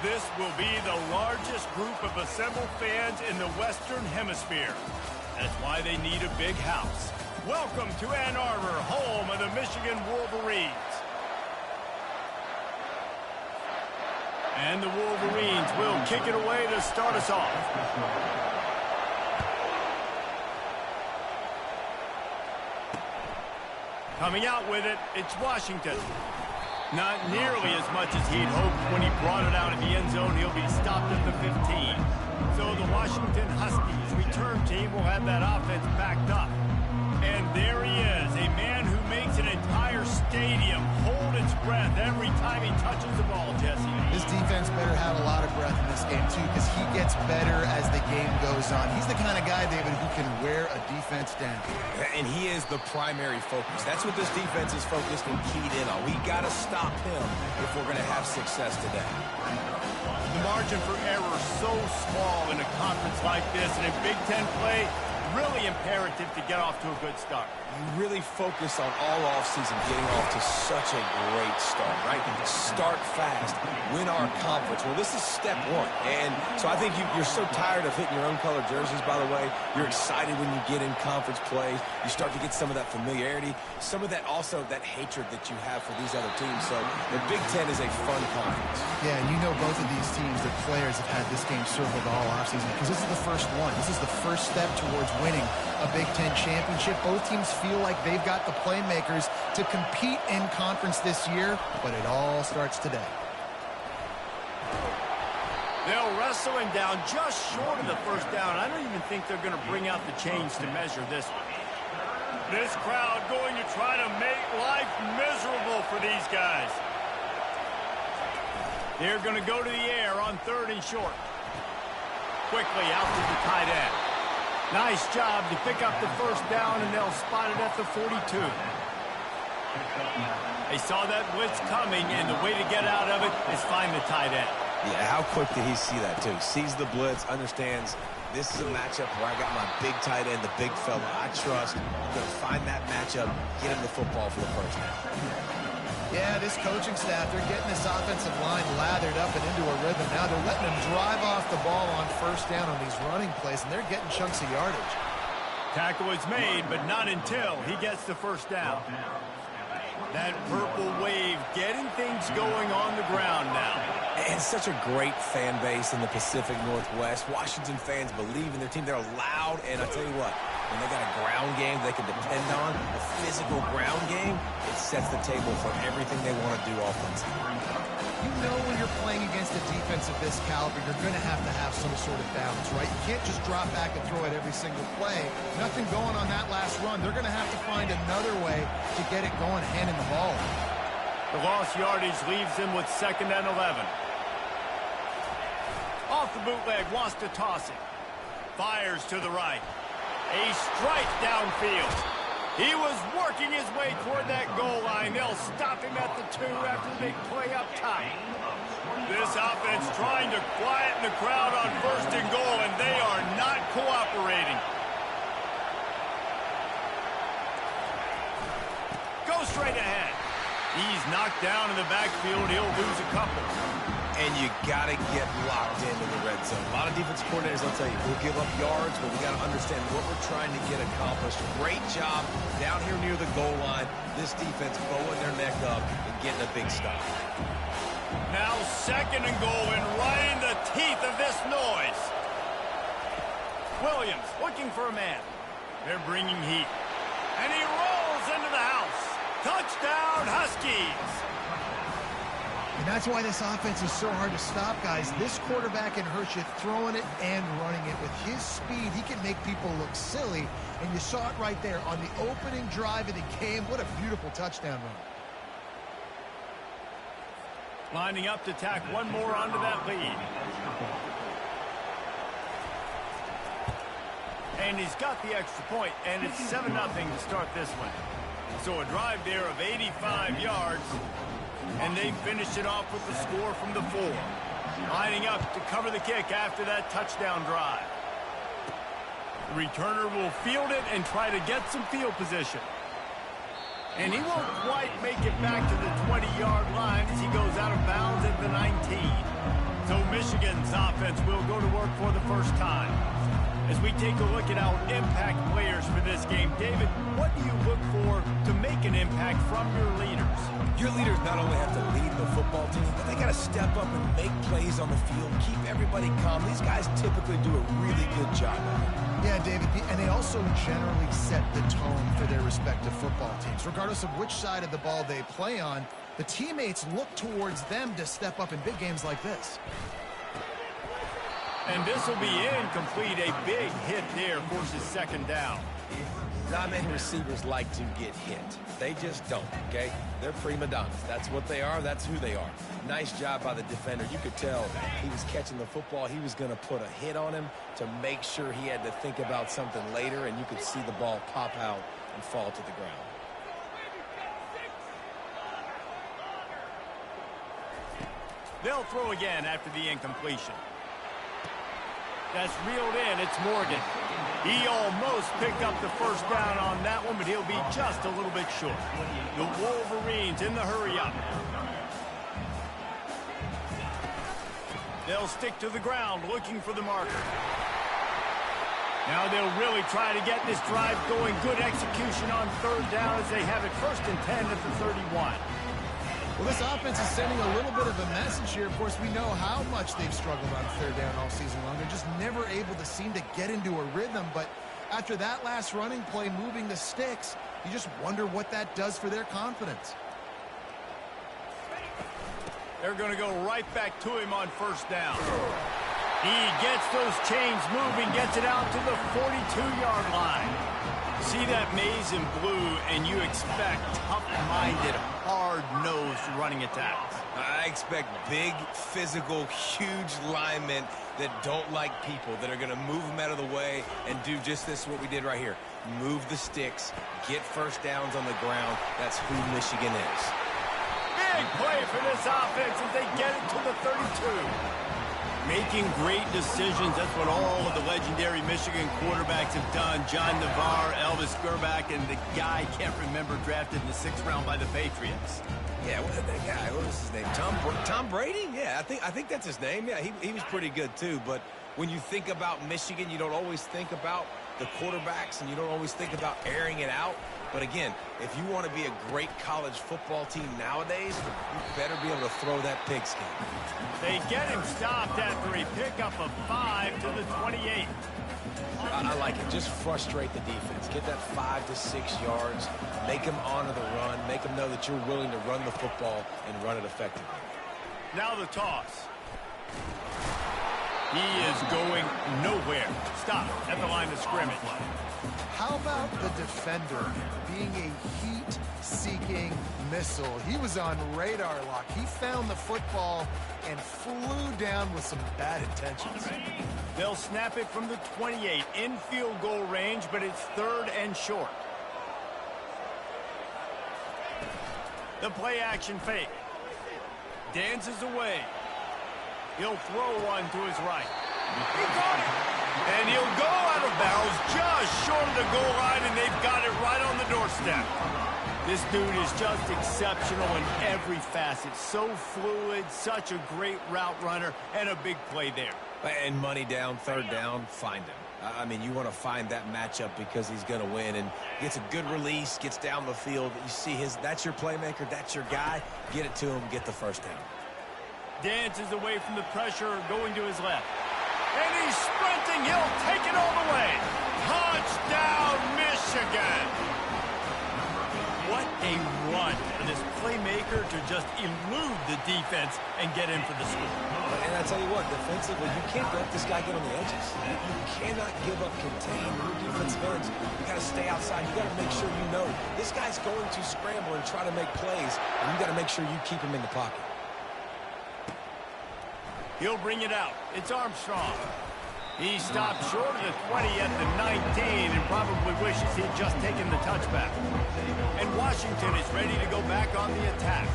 This will be the largest group of assembled fans in the Western Hemisphere. That's why they need a big house. Welcome to Ann Arbor, home of the Michigan Wolverines. And the Wolverines will kick it away to start us off. Coming out with it, it's Washington. Not nearly as much as he'd hoped when he brought it out of the end zone. He'll be stopped at the 15. So the Washington Huskies return team will have that offense backed up. And there he is, a man who makes an entire stadium hold its breath every time he touches the ball, Jesse. This defense better have a lot of breath in this game, too, because he gets better as the game goes on. He's the kind of guy, David, who can wear a defense down. And he is the primary focus. That's what this defense is focused and keyed in on. We got to stop him if we're going to have success today. The margin for error so small in a conference like this, and in Big Ten play, really imperative to get off to a good start. You really focus on all offseason getting off to such a great start, right? Start fast, win our conference. Well, this is step one. And so I think you're so tired of hitting your own colored jerseys, by the way. You're excited when you get in conference play. You start to get some of that familiarity, some of that also that hatred that you have for these other teams. So the Big Ten is a fun conference. Yeah, and you know both of these teams, the players have had this game circled all offseason because this is the first one. This is the first step towards winning a Big Ten championship. Both teams feel like they've got the playmakers to compete in conference this year, but it all starts today. They'll wrestle him down just short of the first down. I don't even think they're going to bring out the chains to measure this one. This crowd going to try to make life miserable for these guys. They're going to go to the air on 3rd and short. Quickly out to the tight end. Nice job to pick up the first down, and they'll spot it at the 42. They saw that blitz coming, and the way to get out of it is find the tight end. Yeah, how quick did he see that, too? Sees the blitz, understands this is a matchup where I got my big tight end, the big fella I trust. I'm going to find that matchup, get him the football for the first down. Yeah, this coaching staff, they're getting this offensive line lathered up and into a rhythm. Now they're letting them drive off the ball on first down on these running plays, and they're getting chunks of yardage. Tackle is made, but not until he gets the first down. That purple wave getting things going on the ground now. And such a great fan base in the Pacific Northwest. Washington fans believe in their team. They're loud, and I tell you what, when they got a ground game they can depend on, a physical ground game, it sets the table for everything they want to do offensively. You know when you're playing against a defense of this caliber, you're going to have some sort of balance, right? You can't just drop back and throw it every single play. Nothing going on that last run. They're going to have to find another way to get it going, handing the ball. The lost yardage leaves him with 2nd and 11. Off the bootleg, wants to toss it. Fires to the right. A strike downfield. He was working his way toward that goal line. They'll stop him at the 2 after the big play up top. This offense trying to quieten the crowd on 1st and goal, and they are not cooperating. Go straight ahead. He's knocked down in the backfield. He'll lose a couple. And you got to get locked into the red zone. A lot of defensive coordinators, I'll tell you, we'll give up yards, but we got to understand what we're trying to get accomplished. Great job down here near the goal line. This defense bowing their neck up and getting a big stop. Now 2nd and goal, and right in the teeth of this noise. Williams looking for a man. They're bringing heat. And he rolls into the house. Touchdown, Huskies. And that's why this offense is so hard to stop, guys. This quarterback can hurt you throwing it and running it. With his speed, he can make people look silly. And you saw it right there on the opening drive of the game. What a beautiful touchdown run. Lining up to tack one more onto that lead. And he's got the extra point, and it's 7-0 to start this one. So a drive there of 85 yards. And they finish it off with the score from the 4. Lining up to cover the kick after that touchdown drive. The returner will field it and try to get some field position. And he won't quite make it back to the 20-yard line as he goes out of bounds at the 19. So Michigan's offense will go to work for the first time. As we take a look at our impact players for this game, David, what do you look for to make an impact from your leaders? Your leaders not only have to lead the football team, but they got to step up and make plays on the field, keep everybody calm. These guys typically do a really good job at it. Yeah, David, and they also generally set the tone for their respective football teams. Regardless of which side of the ball they play on, the teammates look towards them to step up in big games like this. And this will be incomplete. A big hit there forces second down. Not many receivers like to get hit. They just don't, okay? They're prima donnas. That's what they are. That's who they are. Nice job by the defender. You could tell he was catching the football. He was going to put a hit on him to make sure he had to think about something later, and you could see the ball pop out and fall to the ground. They'll throw again after the incompletion. That's reeled in. It's Morgan. He almost picked up the first down on that one, but he'll be just a little bit short. The Wolverines in the hurry-up. They'll stick to the ground looking for the marker. Now they'll really try to get this drive going. Good execution on third down as they have it 1st and 10 at the 31. Well, this offense is sending a little bit of a message here. Of course, we know how much they've struggled on third down all season long. They're just never able to seem to get into a rhythm. But after that last running play, moving the sticks, you just wonder what that does for their confidence. They're going to go right back to him on 1st down. He gets those chains moving, gets it out to the 42-yard line. See that maze in blue, and you expect tough-minded, hard-nosed running attacks. I expect big, physical, huge linemen that don't like people, that are going to move them out of the way and do just this, what we did right here. Move the sticks, get first downs on the ground. That's who Michigan is. Big play for this offense as they get it to the 32. Making great decisions, that's what all of the legendary Michigan quarterbacks have done. John Navarre, Elvis Gerbach, and the guy, can't remember, drafted in the 6th round by the Patriots. Yeah, that guy, what was his name? Tom Brady? Yeah, I think that's his name. Yeah, he was pretty good too. But when you think about Michigan, you don't always think about the quarterbacks, and you don't always think about airing it out. But again, if you want to be a great college football team nowadays, you better be able to throw that pigskin. They get him stopped after a pickup of 5 to the 28. I like it. Just frustrate the defense. Get that 5 to 6 yards. Make them honor the run. Make them know that you're willing to run the football and run it effectively. Now the toss. He is going nowhere. Stop at the line of scrimmage. How about the defender being a heat-seeking missile? He was on radar lock. He found the football and flew down with some bad intentions. They'll snap it from the 28 in field goal range, but it's 3rd and short. The play action fake. Dances away. He'll throw one to his right. He got it. And he'll go out of bounds just short of the goal line, and they've got it right on the doorstep. This dude is just exceptional in every facet. So fluid, such a great route runner, and a big play there. And money down, 3rd down, find him. I mean, you want to find that matchup because he's going to win, and gets a good release, gets down the field. You see that's your playmaker, that's your guy. Get it to him, get the 1st down. Dances away from the pressure, going to his left. And he's sprinting. He'll take it all the way. Touchdown, Michigan. What a run for this playmaker to just elude the defense and get in for the score. And I tell you what, defensively, you can't let this guy get on the edges. You cannot give up contain your defensive ends. You got to stay outside. You got to make sure you know this guy's going to scramble and try to make plays, and you got to make sure you keep him in the pocket. He'll bring it out. It's Armstrong. He stopped short of the 20 at the 19 and probably wishes he'd just taken the touchback. And Washington is ready to go back on the attack.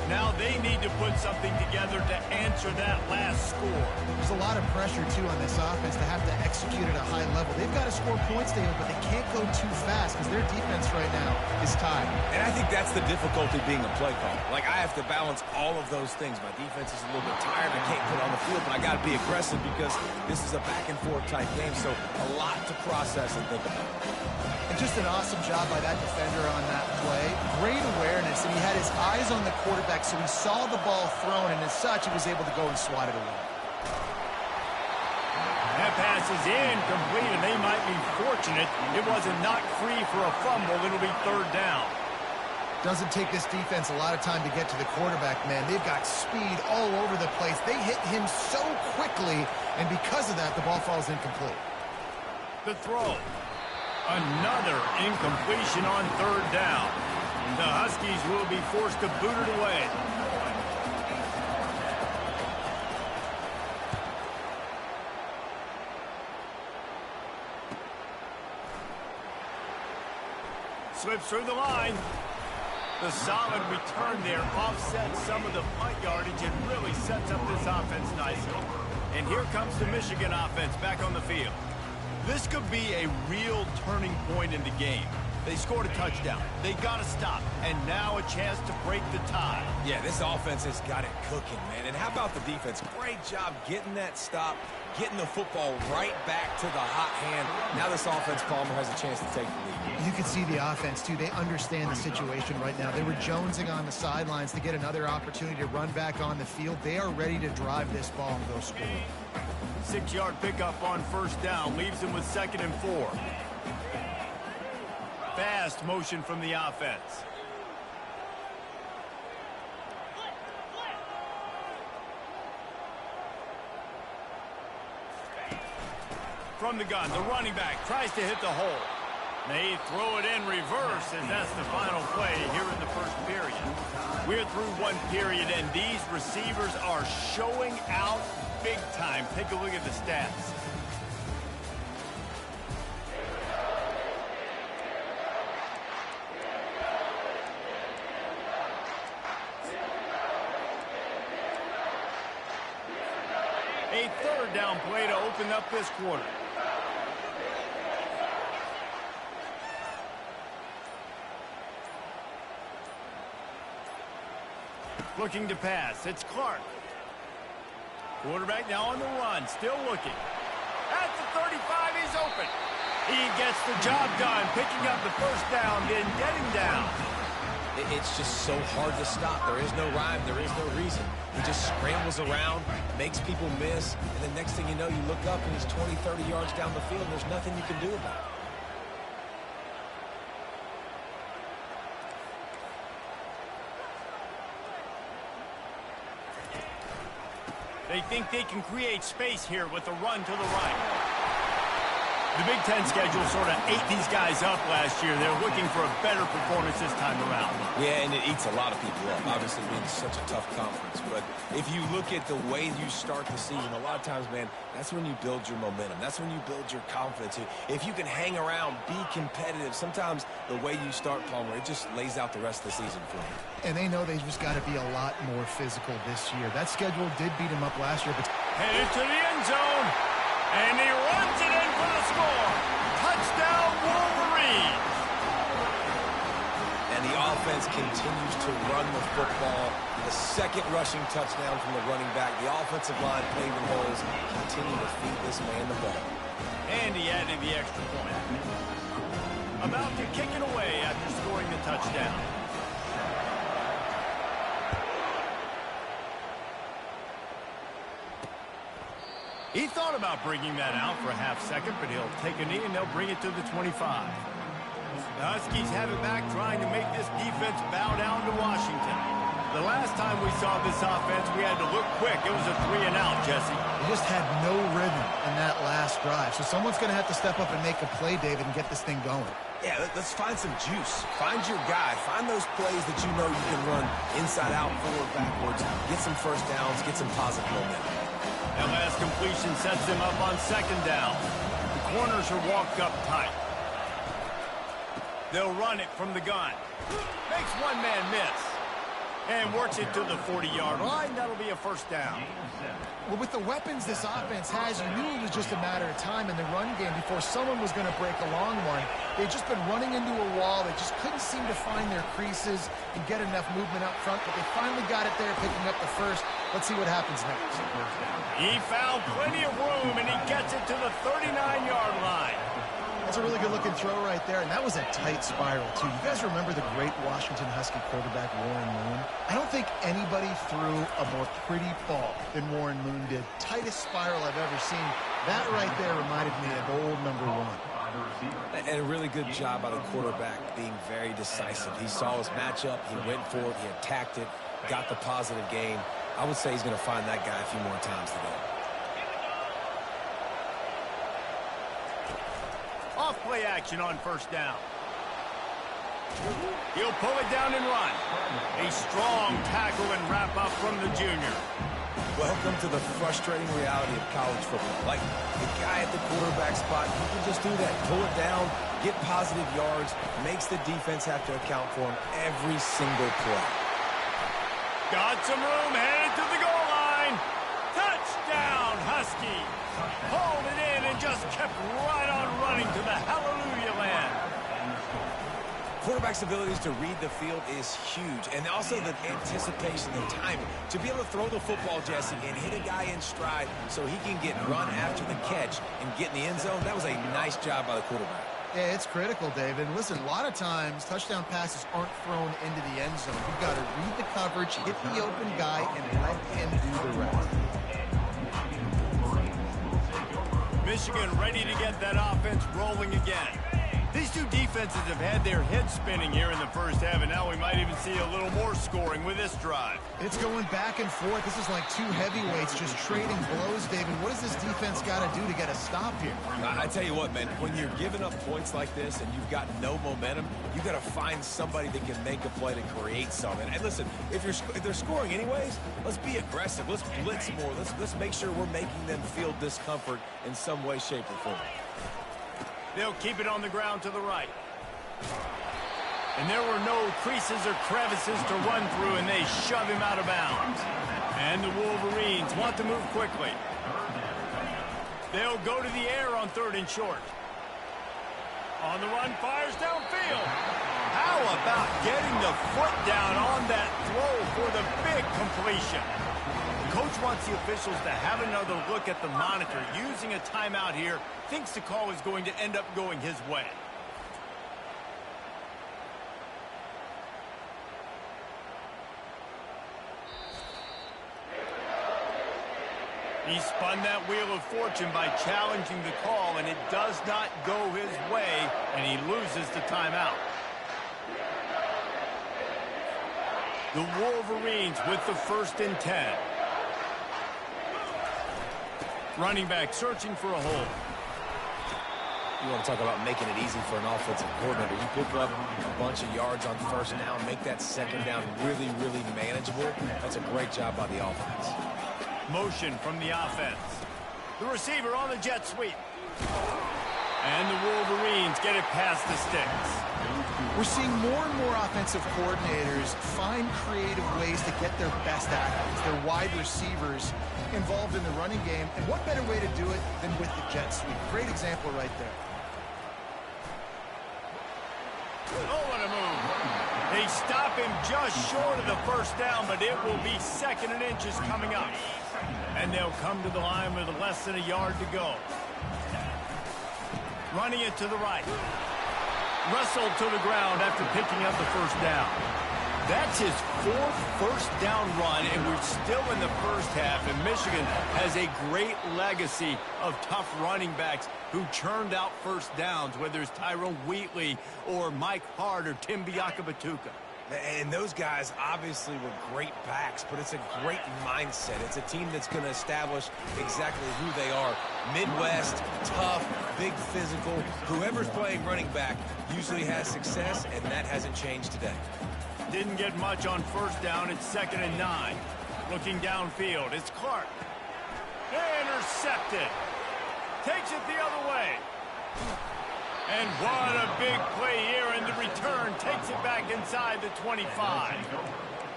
Now they need to put something together to answer that last score. There's a lot of pressure, too, on this offense to have to execute at a high level. They've got to score points, David, but they can't go too fast because their defense right now is tied. And I think that's the difficulty being a play caller. Like, I have to balance all of those things. My defense is a little bit tired. I can't put on the field, but I got to be aggressive because this is a back-and-forth type game, so a lot to process and think about. And just an awesome job by that defender on that play. Great awareness, and he had his eyes on the quarterback, so he saw the ball thrown, and as such, he was able to go and swat it away. That pass is incomplete, and they might be fortunate it wasn't knocked free for a fumble. It'll be third down. Doesn't take this defense a lot of time to get to the quarterback, man. They've got speed all over the place. They hit him so quickly, and because of that, the ball falls incomplete. The throw. Another incompletion on third down. The Huskies will be forced to boot it away. Slips through the line. The solid return there offsets some of the punt yardage and really sets up this offense nicely. And here comes the Michigan offense back on the field. This could be a real turning point in the game. They scored a touchdown. They got to stop. And now a chance to break the tie. Yeah, this offense has got it cooking, man. And how about the defense? Great job getting that stop, getting the football right back to the hot hand. Now this offense, Palmer, has a chance to take the lead. You can see the offense, too. They understand the situation right now. They were jonesing on the sidelines to get another opportunity to run back on the field. They are ready to drive this ball and go score. 6-yard pickup on first down. Leaves them with 2nd and 4. Fast motion from the offense. From the gun, the running back tries to hit the hole. They throw it in reverse, and that's the final play here in the first period. We're through one period, and these receivers are showing out big time. Take a look at the stats. A third down play to open up this quarter. Looking to pass. It's Clark. Quarterback now on the run. Still looking. At the 35, he's open. He gets the job done, picking up the first down, then getting down. It's just so hard to stop. There is no rhyme. There is no reason. He just scrambles around, makes people miss, and the next thing you know, you look up and he's 20, 30 yards down the field, and there's nothing you can do about it. They think they can create space here with a run to the right. The Big Ten schedule sort of ate these guys up last year. They're looking for a better performance this time around. Yeah, and it eats a lot of people up, obviously being such a tough conference. But if you look at the way you start the season, a lot of times, man, that's when you build your momentum. That's when you build your confidence. If you can hang around, be competitive, sometimes the way you start, Palmer, it just lays out the rest of the season for you. And they know they've just got to be a lot more physical this year. That schedule did beat them up last year. But headed to the end zone. And he runs it in for the score. Touchdown, Wolverines. And the offense continues to run the football. The second rushing touchdown from the running back. The offensive line paving holes. Continue to feed this man the ball. And he added the extra point. About to kick it away after scoring the touchdown. He thought about bringing that out for a half second, but he'll take a knee and they'll bring it to the 25. The Huskies have it back, trying to make this defense bow down to Washington. The last time we saw this offense, we had to look quick. It was a 3-and-out, Jesse. they just had no rhythm in that last drive. So someone's going to have to step up and make a play, David, and get this thing going. Yeah, let's find some juice. Find your guy. Find those plays that you know you can run inside out, forward, backwards. Get some first downs. Get some positive momentum. That last completion sets them up on second down. The corners are walked up tight. They'll run it from the gun. Makes one man miss. And works it to the 40-yard line. That'll be a first down. Well, with the weapons this offense has, you knew it was just a matter of time in the run game before someone was going to break a long one. They've just been running into a wall. They just couldn't seem to find their creases and get enough movement up front, but they finally got it there, picking up the first. Let's see what happens next. He found plenty of room, and he gets it to the 39-yard line. That's a really good-looking throw right there, and that was a tight spiral, too. You guys remember the great Washington Husky quarterback Warren Moon? I don't think anybody threw a more pretty ball than Warren Moon did. Tightest spiral I've ever seen. That right there reminded me of old number one. And a really good job by the quarterback being very decisive. He saw his matchup, he went for it, he attacked it, got the positive gain. I would say he's going to find that guy a few more times today. Off play action on first down. He'll pull it down and run. A strong tackle and wrap up from the junior. Welcome to the frustrating reality of college football. Like, the guy at the quarterback spot, he can just do that. Pull it down, get positive yards, makes the defense have to account for him every single play. Got some room, headed to the goal line. Touchdown, Husky. Pulled it in and just kept right on running to the hallelujah land. Quarterback's abilities to read the field is huge, and also the anticipation, the timing. To be able to throw the football, Jesse, and hit a guy in stride so he can get run after the catch and get in the end zone, that was a nice job by the quarterback. Yeah, it's critical, David. Listen, a lot of times touchdown passes aren't thrown into the end zone. You've got to read the coverage, hit the open guy, and let him do the rest. Michigan ready to get that offense rolling again. These two defenses have had their heads spinning here in the first half, and now we might even see a little more scoring with this drive. It's going back and forth. This is like two heavyweights just trading blows, David. What does this defense got to do to get a stop here? I tell you what, man, when you're giving up points like this and you've got no momentum, you got to find somebody that can make a play to create something. And listen, if they're scoring anyways, let's be aggressive. Let's blitz more. Let's make sure we're making them feel discomfort in some way, shape, or form. They'll keep it on the ground to the right. And there were no creases or crevices to run through, and they shove him out of bounds. And the Wolverines want to move quickly. They'll go to the air on 3rd and short. On the run, fires downfield. How about getting the foot down on that throw for the big completion? The coach wants the officials to have another look at the monitor. Using a timeout here, thinks the call is going to end up going his way. He spun that wheel of fortune by challenging the call, and it does not go his way, and he loses the timeout. The Wolverines with the 1st and 10. Running back searching for a hole. You want to talk about making it easy for an offensive coordinator. You pick up a bunch of yards on 1st down, make that 2nd down really, really manageable. That's a great job by the offense. Motion from the offense. The receiver on the jet sweep. And the Wolverines get it past the sticks. We're seeing more and more offensive coordinators find creative ways to get their best athletes, their wide receivers, involved in the running game. And what better way to do it than with the jet sweep? Great example right there. Oh, what a move. They stop him just short of the 1st down, but it will be 2nd and inches coming up. And they'll come to the line with less than a yard to go. Running it to the right. Wrestled to the ground after picking up the 1st down. That's his 4th 1st down run, and we're still in the first half, and Michigan has a great legacy of tough running backs who churned out 1st downs, whether it's Tyrone Wheatley or Mike Hart or Tim Biakabatuka. And those guys obviously were great backs, but it's a great mindset. It's a team that's going to establish exactly who they are. Midwest, tough, big physical. Whoever's playing running back usually has success, and that hasn't changed today. Didn't get much on 1st down. It's 2nd and 9. Looking downfield. It's Clark. Intercepted. Takes it the other way. And what a big play here, and the return takes it back inside the 25.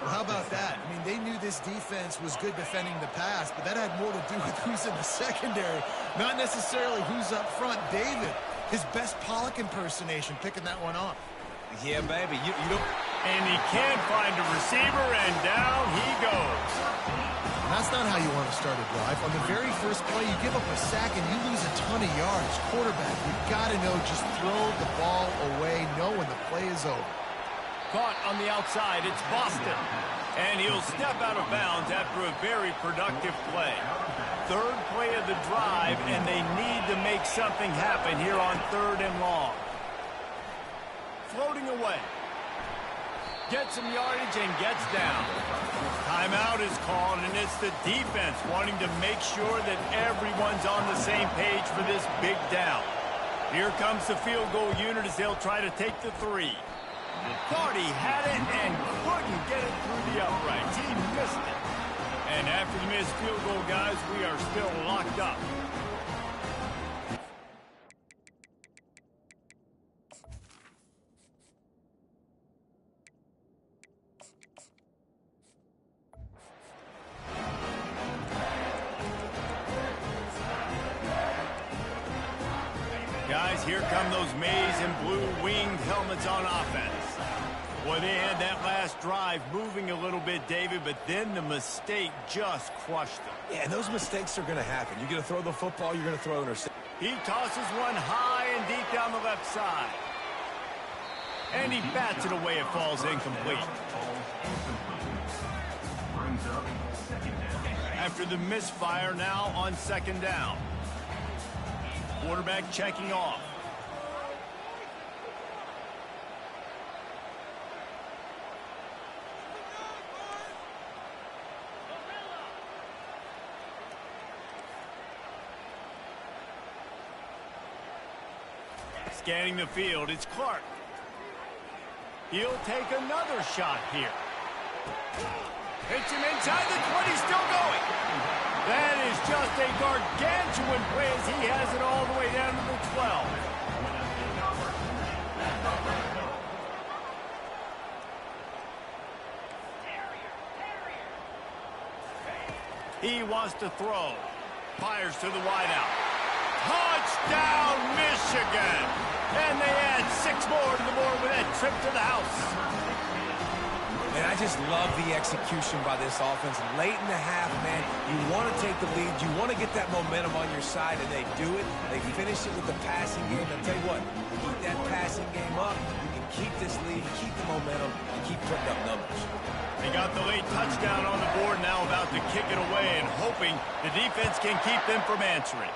Well, how about that? I mean, they knew this defense was good defending the pass, but that had more to do with who's in the secondary, not necessarily who's up front. David, his best Pollock impersonation, picking that one off. Yeah, baby, you don't... And he can't find a receiver, and down he goes. And that's not how you want to start a drive. On the very first play, you give up a sack and you lose a ton of yards. Quarterback, you've got to know, just throw the ball away, know when the play is over. Caught on the outside, it's Boston. And he'll step out of bounds after a very productive play. Third play of the drive, and they need to make something happen here on 3rd and long. Floating away. Gets some yardage and gets down. Timeout is called, and it's the defense wanting to make sure that everyone's on the same page for this big down. Here comes the field goal unit as they'll try to take the 3. Thought he had it and couldn't get it through the uprights. He missed it. And after the missed field goal, guys, we are still locked up. Guys, here come those maize and blue winged helmets on offense. Boy, they had that last drive moving a little bit, David, but then the mistake just crushed them. Yeah, and those mistakes are going to happen. You're going to throw the football, you're going to throw interception. He tosses one high and deep down the left side. And he bats it away. It falls incomplete. After the misfire, now on 2nd down. Quarterback checking off. Scanning the field, it's Clark. He'll take another shot here. Hits him inside the 20, still going. That is just a gargantuan play as he has it all the way down to the 12. He wants to throw. Fires to the wideout. Touchdown, Michigan! And they add 6 more to the board with that trip to the house. And I just love the execution by this offense. Late in the half, man, you want to take the lead. You want to get that momentum on your side, and they do it. They finish it with the passing game. I'll tell you what, keep that passing game up. You can keep this lead, keep the momentum, and keep putting up numbers. They got the late touchdown on the board, now about to kick it away and hoping the defense can keep them from answering.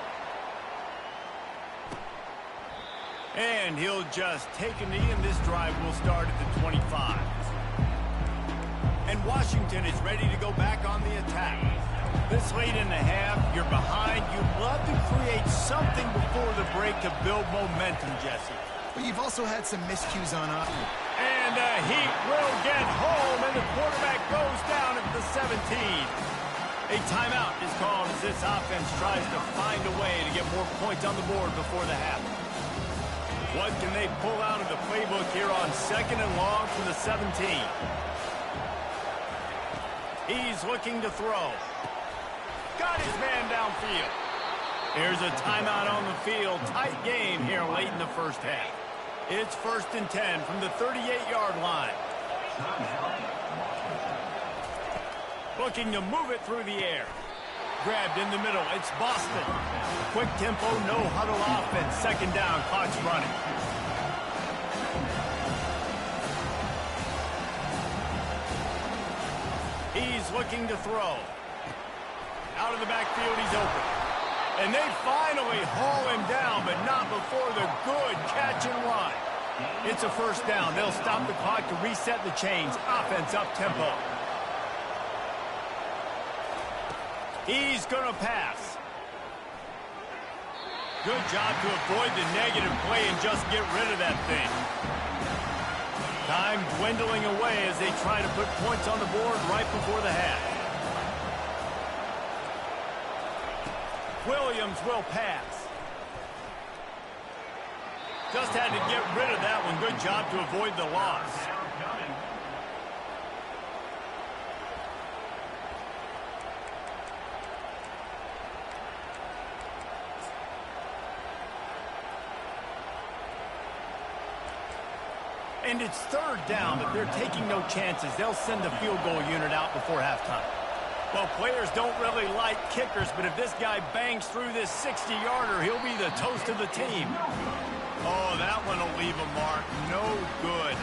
And he'll just take a knee, and this drive will start at the 25. And Washington is ready to go back on the attack. This late in the half, you're behind. You'd love to create something before the break to build momentum, Jesse. But you've also had some miscues on offense. And he will get home, and the quarterback goes down at the 17. A timeout is called as this offense tries to find a way to get more points on the board before the half. What can they pull out of the playbook here on 2nd and long from the 17? He's looking to throw. Got his man downfield. Here's a timeout on the field. Tight game here late in the first half. It's 1st and 10 from the 38-yard line. Looking to move it through the air. Grabbed in the middle. It's Boston. Quick tempo, no huddle offense. 2nd down, clock's running. He's looking to throw. Out of the backfield, he's open. And they finally haul him down, but not before the good catch and run. It's a 1st down. They'll stop the clock to reset the chains. Offense up tempo. He's going to pass. Good job to avoid the negative play and just get rid of that thing. Time dwindling away as they try to put points on the board right before the half. Williams will pass. Just had to get rid of that one. Good job to avoid the loss. And it's third down, but they're taking no chances. They'll send the field goal unit out before halftime. Well, players don't really like kickers, but if this guy bangs through this 60-yarder, he'll be the toast of the team. Oh, that one will leave a mark. No good.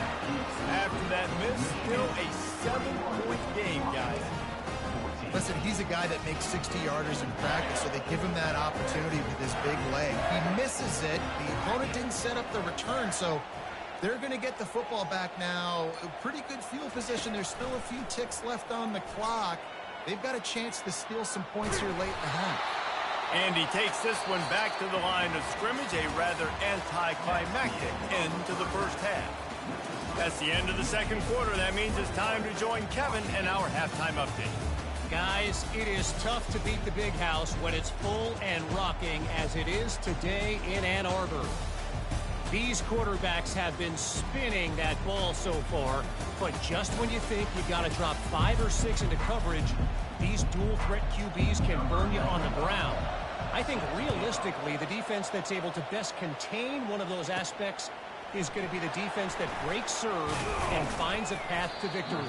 After that miss, still a 7-point game, guys. Listen, he's a guy that makes 60-yarders in practice, so they give him that opportunity with his big leg. He misses it. The opponent didn't set up the return, so they're going to get the football back now. A pretty good field position. There's still a few ticks left on the clock. They've got a chance to steal some points here late in the half. And he takes this one back to the line of scrimmage, a rather anticlimactic end to the first half. That's the end of the second quarter. That means it's time to join Kevin and our halftime update. Guys, it is tough to beat the Big House when it's full and rocking as it is today in Ann Arbor. These quarterbacks have been spinning that ball so far, but just when you think you got to drop 5 or 6 into coverage, these dual-threat QBs can burn you on the ground. I think realistically, the defense that's able to best contain one of those aspects is going to be the defense that breaks serve and finds a path to victory.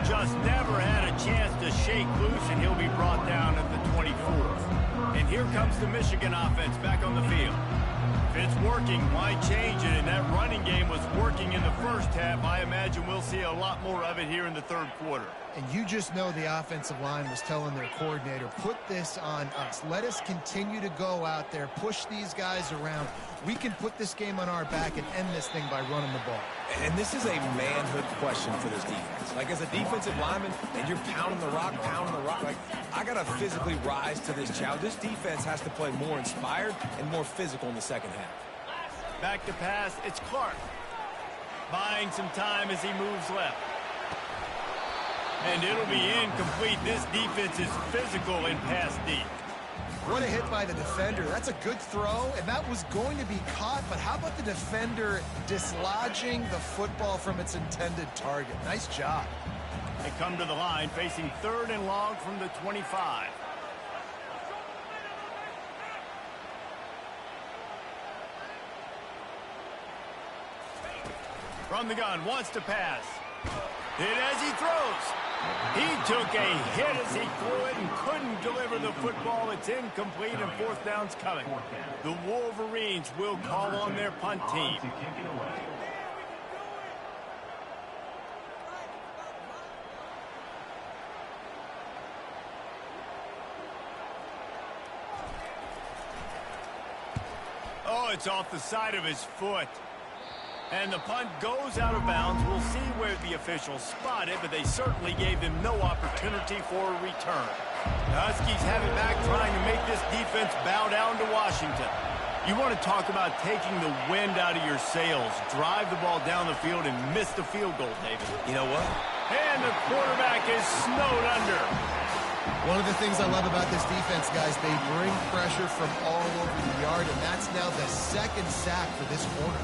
Just never had a chance to shake loose, and he'll be brought down at the 24th. And here comes the Michigan offense back on the field. If it's working, why change it? And that running game was working in the first half. I imagine we'll see a lot more of it here in the third quarter. And you just know the offensive line was telling their coordinator, put this on us. Let us continue to go out there, push these guys around. We can put this game on our back and end this thing by running the ball. And this is a manhood question for this defense. Like, as a defensive lineman, and you're pounding the rock, like, I got to physically rise to this challenge. This defense has to play more inspired and more physical in the second half. Back to pass, it's Clark. Buying some time as he moves left. And it'll be incomplete. This defense is physical in pass deep. What a hit by the defender. That's a good throw, and that was going to be caught, but how about the defender dislodging the football from its intended target? Nice job. They come to the line facing third and long from the 25. From the gun, wants to pass. Hit as he throws. He took a hit as he threw it and couldn't deliver the football. It's incomplete and fourth down's coming. The Wolverines will call on their punt team. Oh, it's off the side of his foot. And the punt goes out of bounds. We'll see where the officials spot it, but they certainly gave them no opportunity for a return. The Huskies have it back, trying to make this defense bow down to Washington. You want to talk about taking the wind out of your sails. Drive the ball down the field and miss the field goal, David. You know what? And the quarterback is snowed under. One of the things I love about this defense, guys, they bring pressure from all over the yard, and that's now the second sack for this quarter.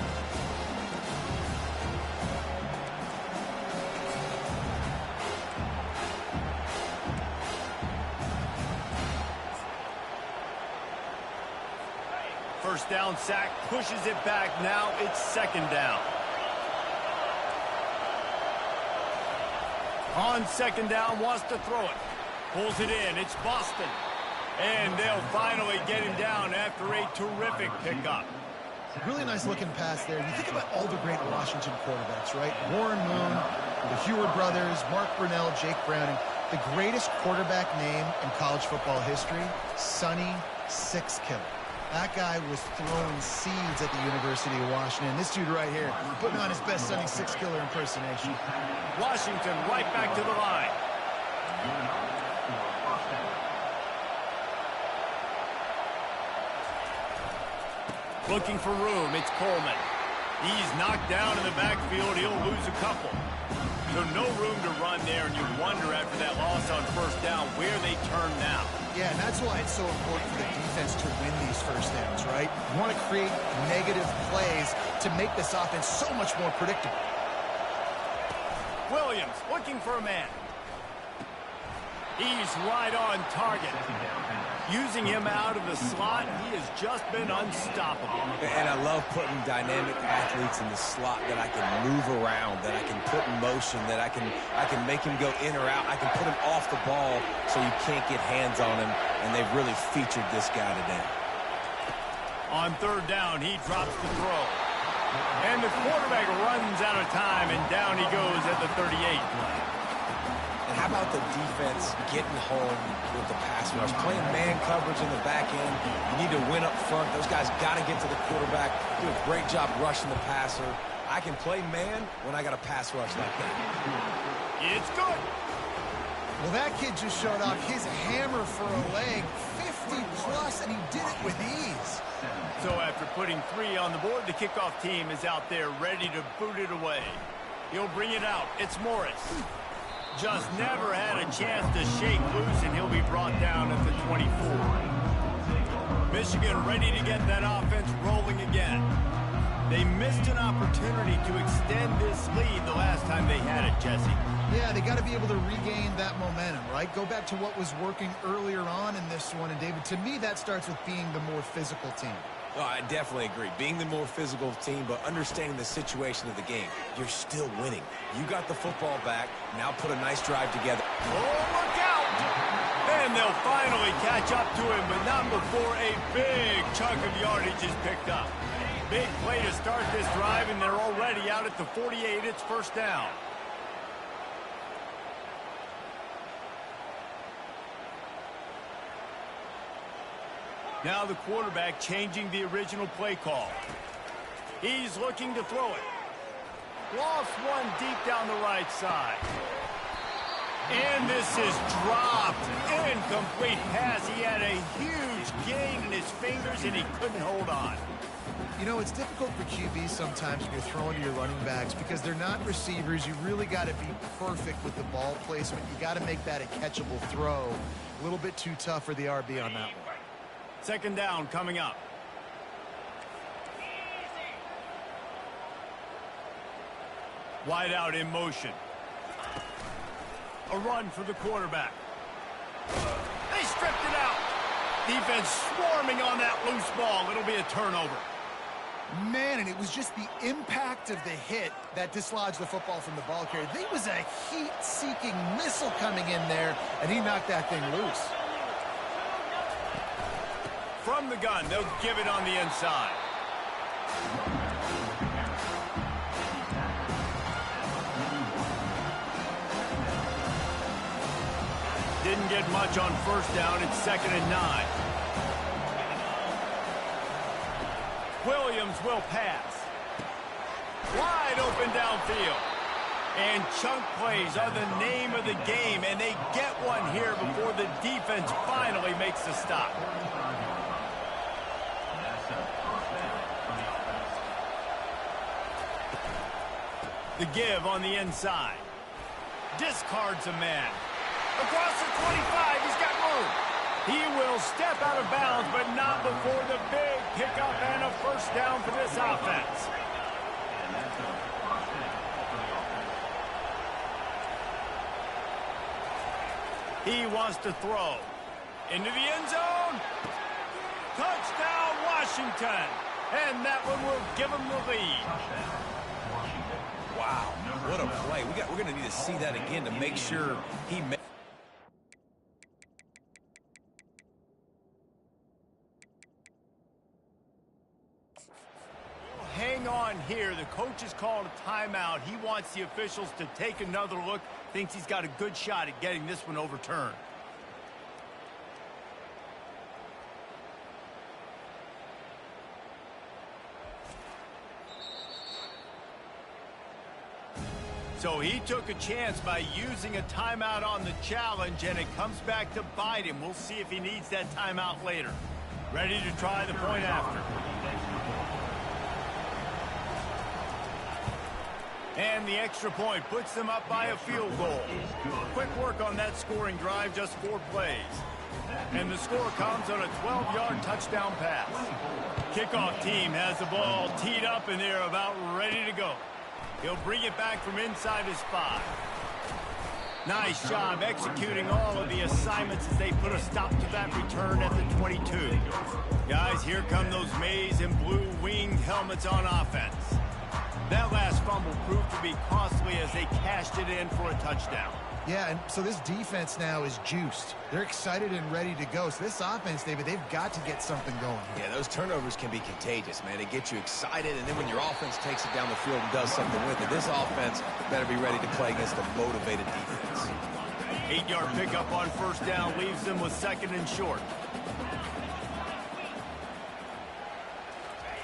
First down sack, pushes it back. Now it's second down. On second down, wants to throw it. Pulls it in. It's Boston. And they'll finally get him down after a terrific pickup. Really nice looking pass there. You think about all the great Washington quarterbacks, right? Warren Moon, the Heward brothers, Mark Brunell, Jake Browning. The greatest quarterback name in college football history, Sonny Six Killer. That guy was throwing seeds at the University of Washington. This dude right here, putting on his best Sonny Six Killer impersonation. Washington right back to the line. Looking for room, it's Coleman. He's knocked down in the backfield. He'll lose a couple. So no room to run there, and you wonder after that loss on first down where they turn now. Yeah, and that's why it's so important for the defense to win these first downs, right? You want to create negative plays to make this offense so much more predictable. Williams looking for a man. He's right on target. Using him out of the slot, he has just been unstoppable. And I love putting dynamic athletes in the slot that I can move around, that I can put in motion, that I can make him go in or out. I can put him off the ball so you can't get hands on him, and they've really featured this guy today. On third down, he drops the throw. And the quarterback runs out of time, and down he goes at the 38. And how about the defense getting home with the pass rush? Playing man coverage in the back end. You need to win up front. Those guys got to get to the quarterback. Do a great job rushing the passer. I can play man when I got a pass rush like that. It's good. Well, that kid just showed off his hammer for a leg, 50-plus, and he did it with ease. So after putting 3 on the board, the kickoff team is out there ready to boot it away. He'll bring it out. It's Morris. Just never had a chance to shake loose, and he'll be brought down at the 24. Michigan ready to get that offense rolling again. They missed an opportunity to extend this lead the last time they had it, Jesse. Yeah, they got to be able to regain that momentum, right? Go back to what was working earlier on in this one. And, David, to me, that starts with being the more physical team. Oh, I definitely agree. Being the more physical team, but understanding the situation of the game. You're still winning. You got the football back. Now put a nice drive together. Oh, look out! And they'll finally catch up to him, but not before a big chunk of yardage is picked up. Big play to start this drive, and they're already out at the 48. It's first down. Now the quarterback changing the original play call. He's looking to throw it. Lost one deep down the right side. And this is dropped. Incomplete pass. He had a huge gain in his fingers, and he couldn't hold on. You know, it's difficult for QBs sometimes when you're throwing to your running backs because they're not receivers. You really got to be perfect with the ball placement. You got to make that a catchable throw. A little bit too tough for the RB on that one. Second down coming up. Wide out in motion. A run for the quarterback. They stripped it out. Defense swarming on that loose ball. It'll be a turnover. Man, and it was just the impact of the hit that dislodged the football from the ball carrier. There was a heat-seeking missile coming in there, and he knocked that thing loose. From the gun, they'll give it on the inside. Didn't get much on first down. It's 2nd and 9. Williams will pass. Wide open downfield. And chunk plays are the name of the game, and they get one here before the defense finally makes the stop. The give on the inside. Discards a man. Across the 25, he's got room. He will step out of bounds, but not before the big pickup and a first down for this offense. He wants to throw. Into the end zone. Touchdown, Washington. And that one will give him the lead. Wow, what a play. We're going to need to see that again to make sure he makes. Hang on here. The coach has called a timeout. He wants the officials to take another look. Thinks he's got a good shot at getting this one overturned. So he took a chance by using a timeout on the challenge, and it comes back to bite him. We'll see if he needs that timeout later. Ready to try the point after. And the extra point puts them up by a field goal. Quick work on that scoring drive, just 4 plays. And the score comes on a 12-yard touchdown pass. Kickoff team has the ball teed up, and they're about ready to go. He'll bring it back from inside his 5. Nice job executing all of the assignments as they put a stop to that return at the 22. Guys, here come those maize and blue winged helmets on offense. That last fumble proved to be costly as they cashed it in for a touchdown. Yeah, and so this defense now is juiced. They're excited and ready to go. So this offense, David, they've got to get something going. Yeah, those turnovers can be contagious, man. They get you excited, and then when your offense takes it down the field and does something with it, this offense better be ready to play against a motivated defense. 8-yard pickup on first down leaves them with 2nd and short.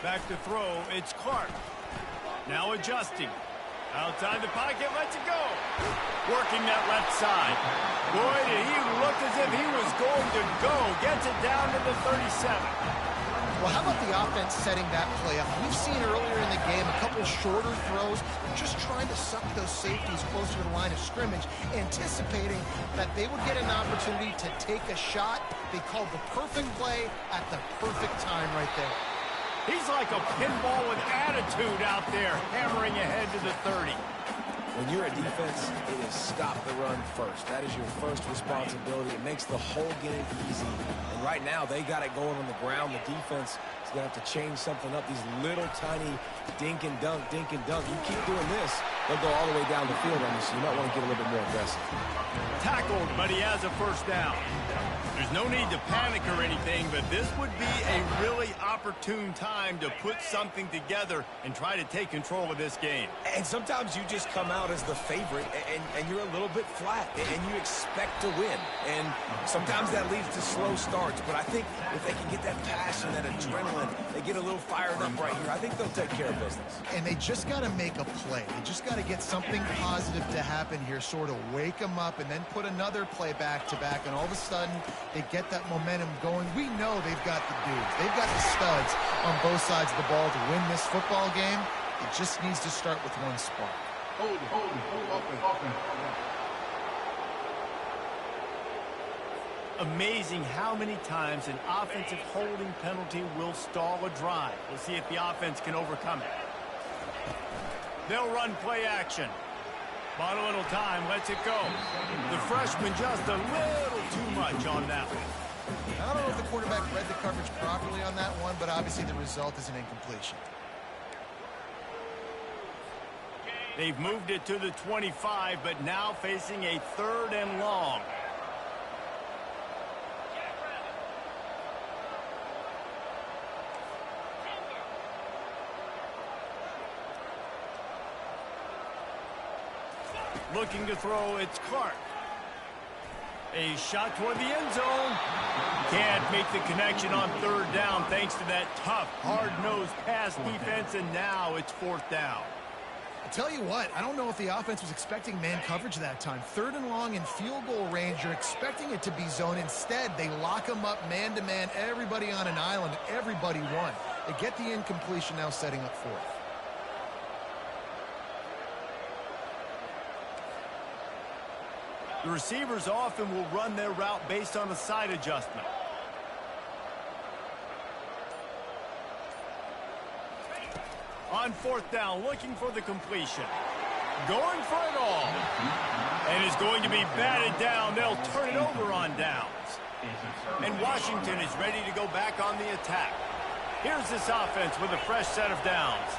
Back to throw, it's Clark. Now adjusting. Outside the pocket, lets it go. Working that left side. Boy, did he look as if he was going to go. Gets it down to the 37. Well, how about the offense setting that play up? We've seen earlier in the game a couple shorter throws, just trying to suck those safeties closer to the line of scrimmage, anticipating that they would get an opportunity to take a shot. They called the perfect play at the perfect time right there. He's like a pinball with attitude out there, hammering ahead to the 30. When you're a defense, it is stop the run first. That is your first responsibility. It makes the whole game easy. And right now, they got it going on the ground. The defense is going to have to change something up. These little tiny dink and dunk, dink and dunk. You keep doing this, they'll go all the way down the field on you, so you might want to get a little bit more aggressive. Tackled, but he has a first down. There's no need to panic or anything, but this would be a really opportune time to put something together and try to take control of this game. And sometimes you just come out as the favorite, and you're a little bit flat, and you expect to win. And sometimes that leads to slow starts, but I think if they can get that passion, that adrenaline, they get a little fired up right here, I think they'll take care of business. And they just got to make a play. They just got to get something positive to happen here, sort of wake them up, and then put another play back-to-back, and all of a sudden, they get that momentum going. We know they've got the dudes. They've got the studs on both sides of the ball to win this football game. It just needs to start with one spark. Amazing how many times an offensive holding penalty will stall a drive. We'll see if the offense can overcome it. They'll run play action. Bought a little time, lets it go. The freshman just a little too much on that one. I don't know if the quarterback read the coverage properly on that one, but obviously the result is an incompletion. They've moved it to the 25, but now facing a 3rd and long. Looking to throw, it's Clark. A shot toward the end zone. Can't make the connection on 3rd down thanks to that tough, hard-nosed pass defense, and now it's 4th down. I tell you what, I don't know if the offense was expecting man coverage that time. 3rd and long in field goal range, you're expecting it to be zone. Instead, they lock them up man-to-man, everybody on an island, everybody won. They get the incompletion, now setting up 4th. The receivers often will run their route based on a side adjustment. On 4th down, looking for the completion. Going for it all. And is going to be batted down. They'll turn it over on downs. And Washington is ready to go back on the attack. Here's this offense with a fresh set of downs.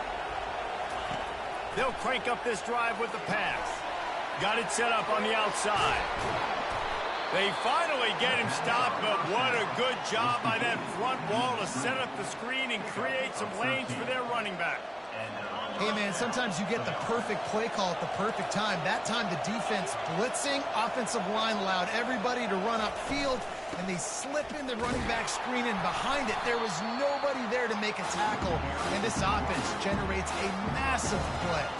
They'll crank up this drive with the pass. Got it set up on the outside. They finally get him stopped, but what a good job by that front wall to set up the screen and create some lanes for their running back. Hey, man, sometimes you get the perfect play call at the perfect time. That time the defense blitzing, offensive line allowed everybody to run upfield, and they slip in the running back screen, and behind it there was nobody there to make a tackle, and this offense generates a massive play.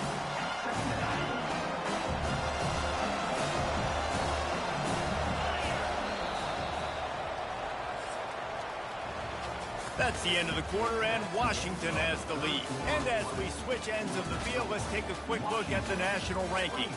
That's the end of the quarter, and Washington has the lead. And as we switch ends of the field, let's take a quick look at the national rankings.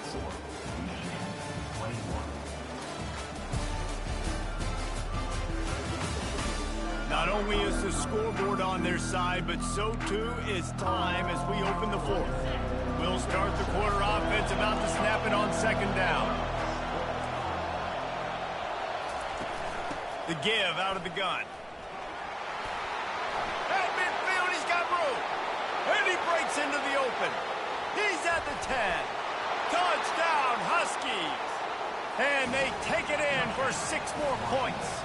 Not only is the scoreboard on their side, but so too is time as we open the 4th. We'll start the quarter offense about to snap it on 2nd down. The give out of the gun. At midfield, he's got room. And he breaks into the open. He's at the 10. Touchdown, Huskies. And they take it in for 6 more points.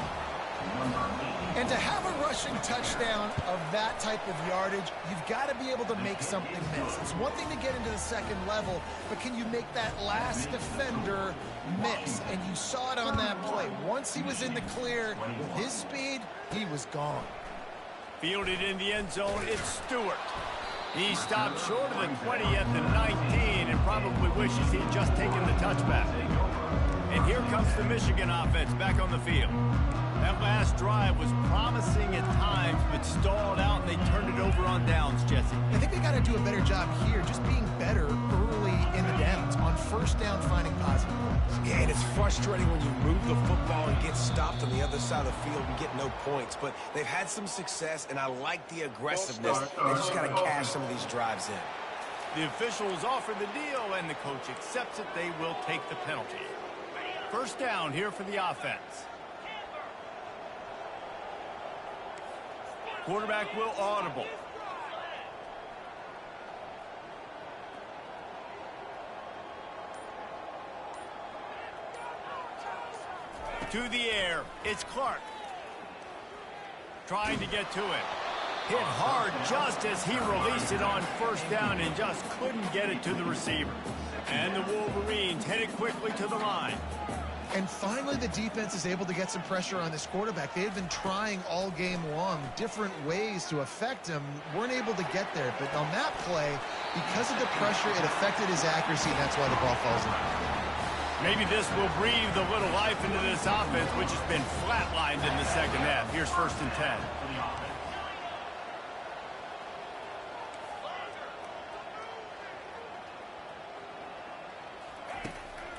And to have a rushing touchdown of that type of yardage, you've got to be able to make something miss. It's one thing to get into the second level, but can you make that last defender miss? And you saw it on that play. Once he was in the clear with his speed, he was gone. Fielded in the end zone, it's Stewart. He stopped short of the 20 at the 19 and probably wishes he'd just taken the touchback. And here comes the Michigan offense back on the field. That last drive was promising at times, but stalled out, and they turned it over on downs, Jesse. I think they got to do a better job here, just being better early in the downs, on first down, finding positive points. Yeah, and it's frustrating when you move the football and get stopped on the other side of the field and get no points. But they've had some success, and I like the aggressiveness. They just got to cash some of these drives in. The officials offer the deal, and the coach accepts it. They will take the penalty. First down here for the offense. Quarterback will audible. To the air, it's Clark. Trying to get to it. Hit hard just as he released it on first down and just couldn't get it to the receiver. And the Wolverines headed quickly to the line. And finally, the defense is able to get some pressure on this quarterback. They had been trying all game long different ways to affect him. Weren't able to get there. But on that play, because of the pressure, it affected his accuracy, and that's why the ball falls in. Maybe this will breathe a little life into this offense, which has been flatlined in the second half. Here's 1st and 10.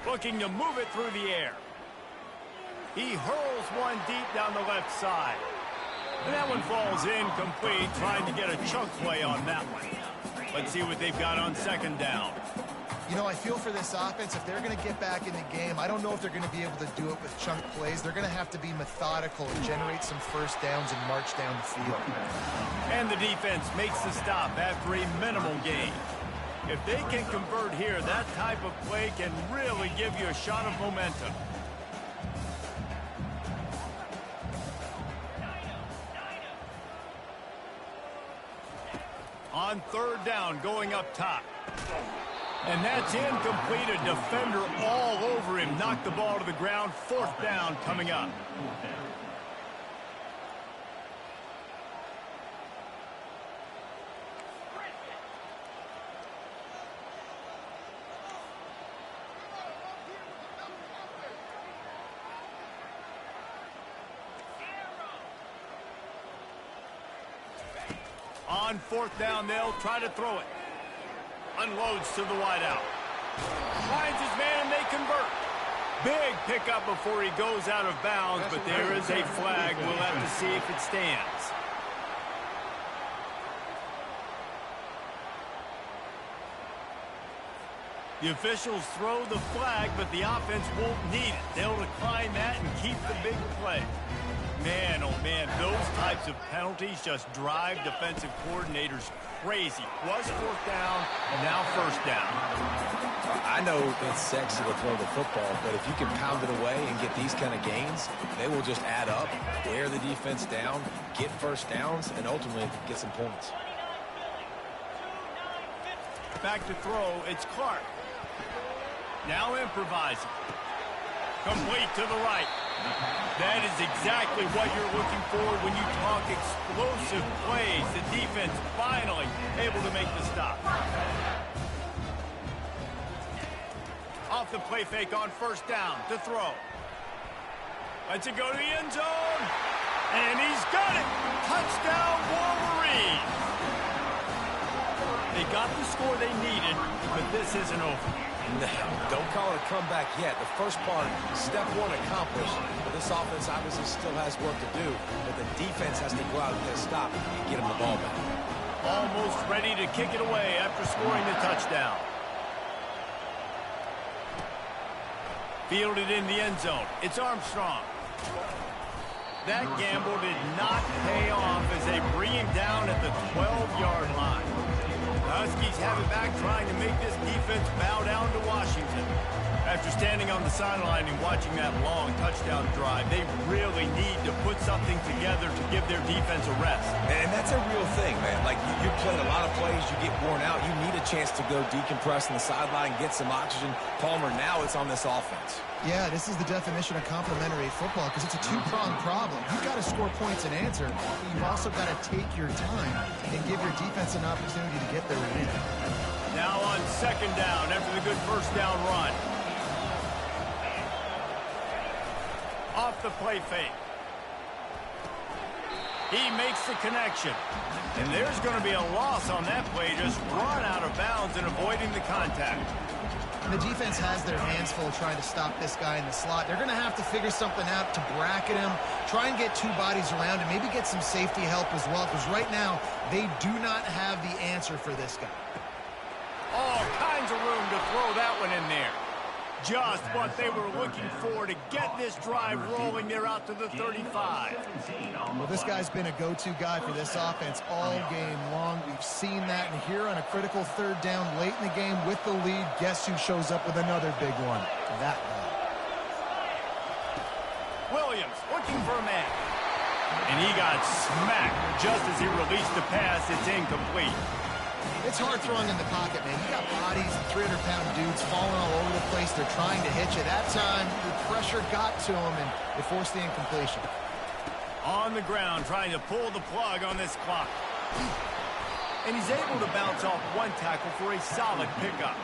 Looking to move it through the air. He hurls one deep down the left side. And that one falls incomplete, trying to get a chunk play on that one. Let's see what they've got on 2nd down. You know, I feel for this offense, if they're going to get back in the game, I don't know if they're going to be able to do it with chunk plays. They're going to have to be methodical and generate some first downs and march down the field. And the defense makes the stop after a minimal gain. If they can convert here, that type of play can really give you a shot of momentum. On 3rd down, going up top. And that's incomplete. A defender all over him. Knocked the ball to the ground. 4th down coming up. On 4th down, they'll try to throw it. Unloads to the wideout. Finds his man, they convert. Big pickup before he goes out of bounds, but there is a flag. We'll have to see if it stands. The officials throw the flag, but the offense won't need it. They'll decline that and keep the big play. Man, oh man, those types of penalties just drive defensive coordinators crazy. Was 4th down, now 1st down. I know it's sexy to throw the football, but if you can pound it away and get these kind of gains, they will just add up, wear the defense down, get first downs, and ultimately get some points. Back to throw, it's Clark. Now improvising. Complete to the right. That is exactly what you're looking for when you talk explosive plays. The defense finally able to make the stop. Off the play fake on 1st down to throw. Lets it go to the end zone. And he's got it. Touchdown, Wolverines. They got the score they needed, but this isn't over. No, don't call it a comeback yet. The first part, step 1 accomplished. But this offense obviously still has work to do. But the defense has to go out and get a stop and get him the ball back. Almost ready to kick it away after scoring the touchdown. Fielded in the end zone. It's Armstrong. That gamble did not pay off as they bring him down at the 12-yard line. Huskies have it back, trying to make this defense bow down to Washington. After standing on the sideline and watching that long touchdown drive, they really need to put something together to give their defense a rest. And that's a real thing, man. Like, you played a lot of plays, you get worn out. You need a chance to go decompress on the sideline, get some oxygen. Palmer, now it's on this offense. Yeah, this is the definition of complementary football because it's a two-pronged problem. You've got to score points and answer, but you've also got to take your time and give your defense an opportunity to get their win. Now on second down after the good first down run. Off the play fake. He makes the connection. And there's going to be a loss on that play, just run out of bounds and avoiding the contact. And the defense has their hands full trying to stop this guy in the slot. They're going to have to figure something out to bracket him, try and get two bodies around him, maybe get some safety help as well, because right now they do not have the answer for this guy. All kinds of room to throw that one in there. Just what they were looking for to get this drive rolling. They're out to the 35. Well, this guy's been a go-to guy for this offense all game long. We've seen that, and here on a critical third down late in the game with the lead, guess who shows up with another big one? That guy. Williams looking for a man. And he got smacked just as he released the pass. It's incomplete. It's hard throwing in the pocket, man. You got bodies, 300-pound dudes falling all over the place. They're trying to hit you. That time, the pressure got to him, and it forced the incompletion. On the ground, trying to pull the plug on this clock. And he's able to bounce off one tackle for a solid pickup.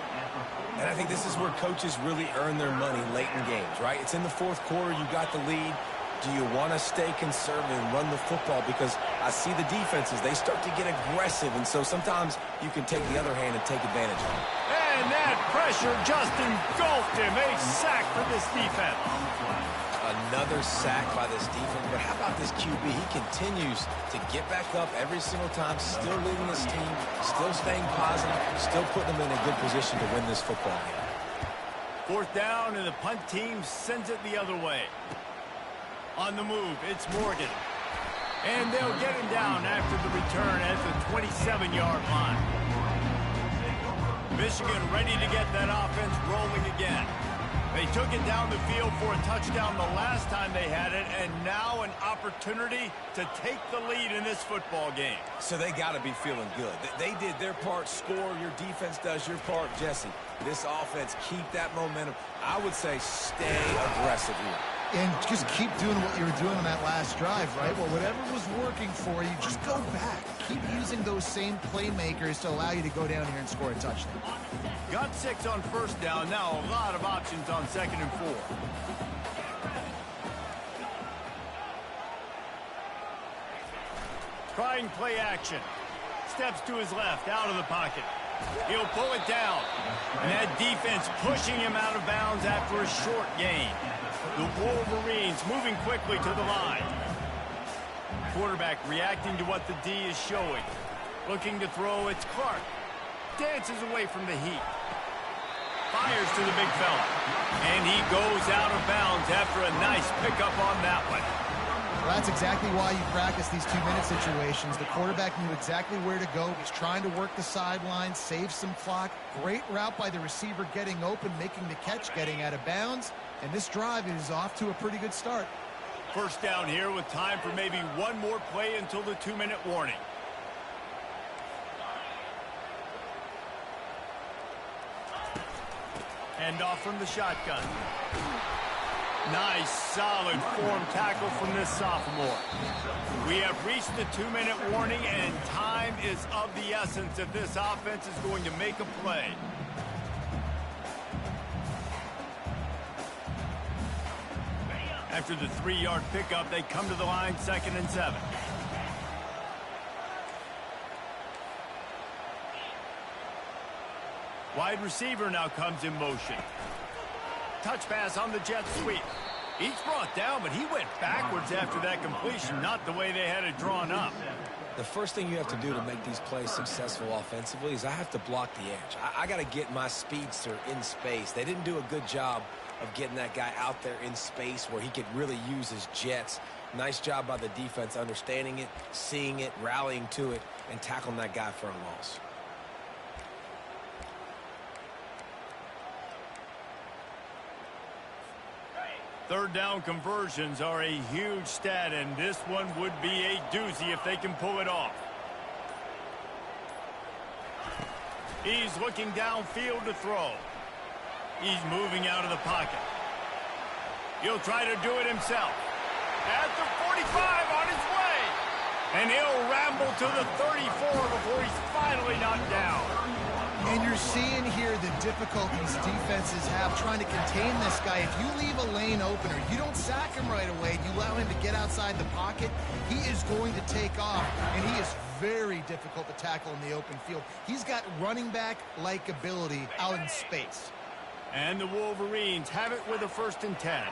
And I think this is where coaches really earn their money late in games, right? It's in the fourth quarter. You got the lead. Do you want to stay conservative and run the football? Because I see the defenses, they start to get aggressive, and so sometimes you can take the other hand and take advantage of it. And that pressure just engulfed him. A sack for this defense. Another sack by this defense, but how about this QB? He continues to get back up every single time, still leading his team, still staying positive, still putting them in a good position to win this football game. Fourth down, and the punt team sends it the other way. On the move, it's Morgan. And they'll get him down after the return at the 27-yard line. Michigan ready to get that offense rolling again. They took it down the field for a touchdown the last time they had it, and now an opportunity to take the lead in this football game. So they got to be feeling good. They did their part, score. Your defense does your part, Jesse. This offense, keep that momentum. I would say stay aggressive here. And just keep doing what you were doing on that last drive, right? Well, whatever was working for you, just go back. Keep using those same playmakers to allow you to go down here and score a touchdown. Got 6 on first down. Now a lot of options on second and 4. Trying play action. Steps to his left, out of the pocket. He'll pull it down. And that defense pushing him out of bounds after a short gain. The Wolverines moving quickly to the line. Quarterback reacting to what the D is showing. Looking to throw, it's Clark. Dances away from the heat. Fires to the big fella. And he goes out of bounds after a nice pickup on that one. Well, that's exactly why you practice these 2-minute situations. The quarterback knew exactly where to go. He's trying to work the sideline, save some clock. Great route by the receiver getting open, making the catch, getting out of bounds. And this drive is off to a pretty good start. First down here with time for maybe one more play until the 2-minute warning. Hand off from the shotgun. Nice, solid form tackle from this sophomore. We have reached the 2-minute warning, and time is of the essence if this offense is going to make a play. After the 3-yard pickup, they come to the line, 2nd and 7. Wide receiver now comes in motion. Touch pass on the jet sweep. He's brought down, but he went backwards after that completion, not the way they had it drawn up. The first thing you have to do to make these plays successful offensively is I have to block the edge. I got to get my speedster in space. They didn't do a good job of getting that guy out there in space where he could really use his jets Nice job by the defense understanding it, seeing it, rallying to it, and tackling that guy for a loss. Third down conversions are a huge stat, and this one would be a doozy if they can pull it off. He's looking downfield to throw. He's moving out of the pocket. He'll try to do it himself. At the 45 on his way. And he'll ramble to the 34 before he's finally knocked down. And you're seeing here the difficulties defenses have trying to contain this guy. If you leave a lane open or you don't sack him right away, you allow him to get outside the pocket, he is going to take off, and he is very difficult to tackle in the open field. He's got running back-like ability out in space. And the Wolverines have it with a 1st and 10.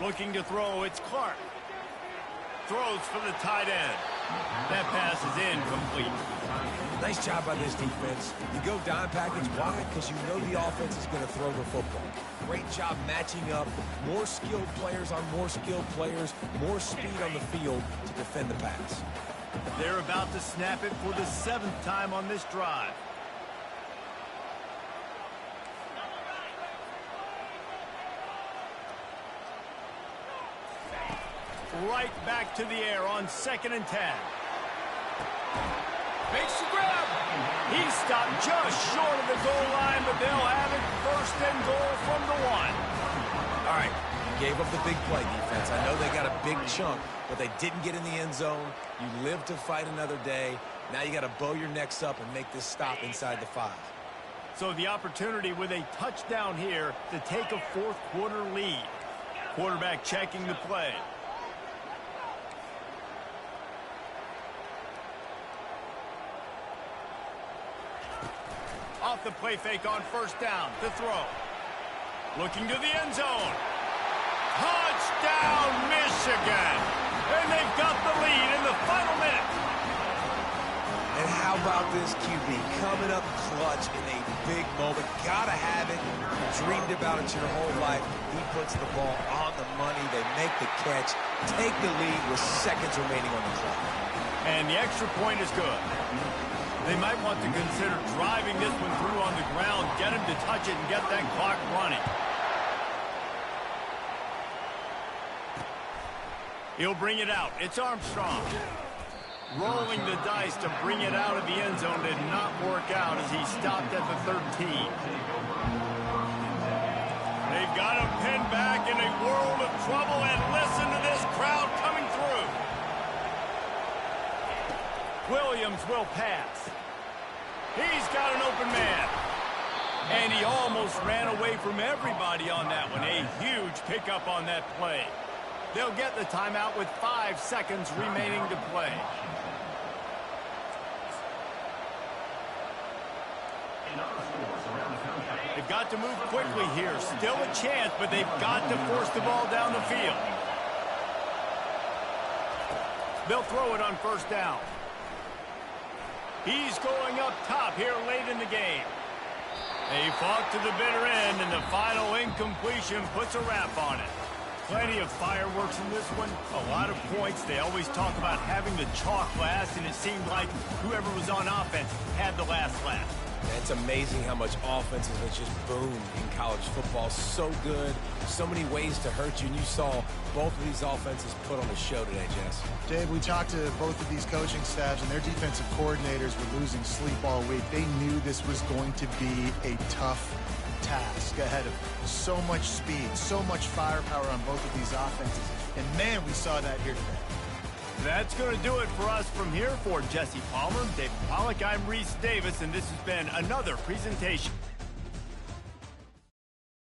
Looking to throw, it's Clark. Throws for the tight end. That pass is incomplete. Nice job by this defense. You go dime package. Why? Because you know the offense is going to throw the football. Great job matching up. More skilled players on more skilled players. More speed on the field to defend the pass. They're about to snap it for the 7th time on this drive. Right back to the air on 2nd and 10. Makes the grab. He stopped just short of the goal line, but they'll have it 1st and goal from the 1. All right, gave up the big play defense. I know they got a big chunk, but they didn't get in the end zone. You live to fight another day. Now you got to bow your necks up and make this stop inside the 5. So the opportunity with a touchdown here to take a 4th quarter lead. Quarterback checking the play. Off the play fake on 1st down to throw. Looking to the end zone. Touchdown, Michigan! And they've got the lead in the final minute. And how about this QB coming up clutch in a big moment? Gotta have it. You dreamed about it your whole life. He puts the ball on the money. They make the catch, take the lead with seconds remaining on the clock. And the extra point is good. They might want to consider driving this one through on the ground, get him to touch it, and get that clock running. He'll bring it out. It's Armstrong. Rolling the dice to bring it out of the end zone did not work out as he stopped at the 13. They've got him pinned back in a world of trouble, and listen to this crowd coming through. Williams will pass. He's got an open man. And he almost ran away from everybody on that one. A huge pickup on that play. They'll get the timeout with 5 seconds remaining to play. They've got to move quickly here. Still a chance, but they've got to force the ball down the field. They'll throw it on 1st down. He's going up top here late in the game. They fought to the bitter end, and the final incompletion puts a wrap on it. Plenty of fireworks in this one. A lot of points. They always talk about having the chalk last, and it seemed like whoever was on offense had the last laugh. It's amazing how much offense has just boomed in college football. So good, so many ways to hurt you, and you saw both of these offenses put on a show today, Jess. Dave, we talked to both of these coaching staffs, and their defensive coordinators were losing sleep all week. They knew this was going to be a tough task ahead of them. So much speed, so much firepower on both of these offenses, and man, we saw that here today. That's going to do it for us from here. For Jesse Palmer, David Pollack, I'm Reese Davis, and this has been another presentation